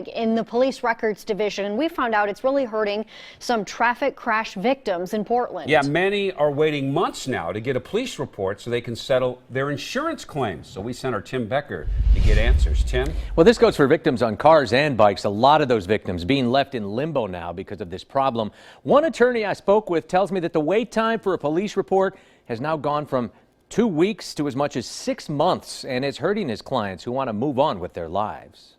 in the police records division, and we found out it's really hurting some traffic crash victims in Portland. Yeah, many are waiting months now to get a police report so they can settle their insurance claims. So we sent our Tim Becker to get answers. Tim? Well, this goes for victims on cars and bikes. A lot of those victims being left in limbo now because of this problem. One attorney I spoke with tells me that the wait time for a police report has now gone from 2 weeks to as much as 6 months, and it's hurting his clients who want to move on with their lives.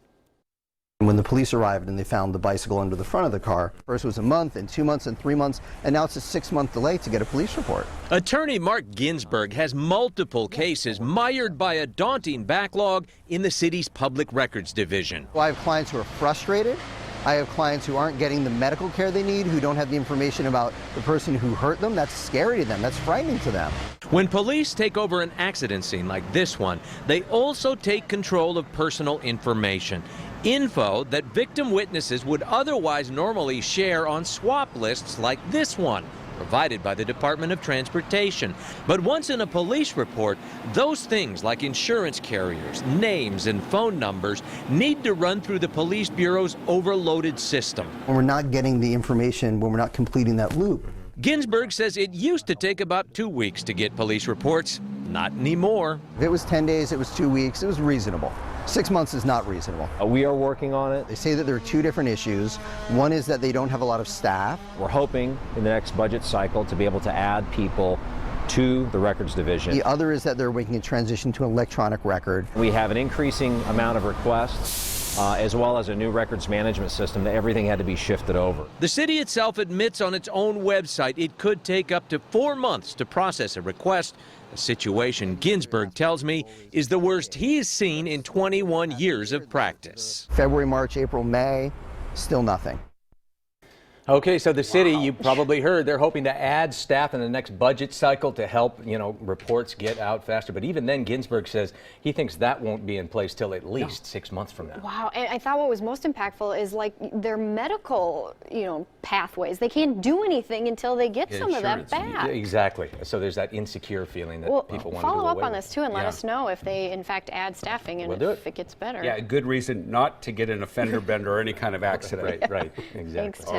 When the police arrived and they found the bicycle under the front of the car, first it was a month and 2 months and 3 months, and now it's a 6-month delay to get a police report. Attorney Mark Ginsberg has multiple cases mired by a daunting backlog in the city's public records division. Well, I have clients who are frustrated. I have clients who aren't getting the medical care they need, who don't have the information about the person who hurt them. That's scary to them. That's frightening to them. When police take over an accident scene like this one, they also take control of personal information. Info that victim witnesses would otherwise normally share on swap lists like this one, provided by the Department of Transportation. But once in a police report, those things like insurance carriers, names, and phone numbers need to run through the police bureau's overloaded system. When we're not getting the information, when we're not completing that loop. Ginsberg says it used to take about 2 weeks to get police reports. Not anymore. If it was 10 days, it was 2 weeks, it was reasonable. 6 months is not reasonable. We are working on it. They say that there are two different issues. One is that they don't have a lot of staff. We're hoping in the next budget cycle to be able to add people to the records division. The other is that they're making a transition to an electronic record. We have an increasing amount of requests, as well as a new records management system that everything had to be shifted over. The city itself admits on its own website it could take up to 4 months to process a request, a situation Ginsberg tells me is the worst he's seen in 21 years of practice. February, March, April, May, still nothing. Okay, so the city, you probably heard, they're hoping to add staff in the next budget cycle to help, reports get out faster. But even then, Ginsberg says he thinks that won't be in place till at least 6 months from now. Wow, and I thought what was most impactful is like their medical, pathways. They can't do anything until they get some of that back. Exactly. So there's that insecure feeling that people want to do follow up away on with. this too and let us know if they in fact add staffing and if it gets better. Yeah, a good reason not to get an offender bender or any kind of accident. Right, exactly. Thanks, Tim.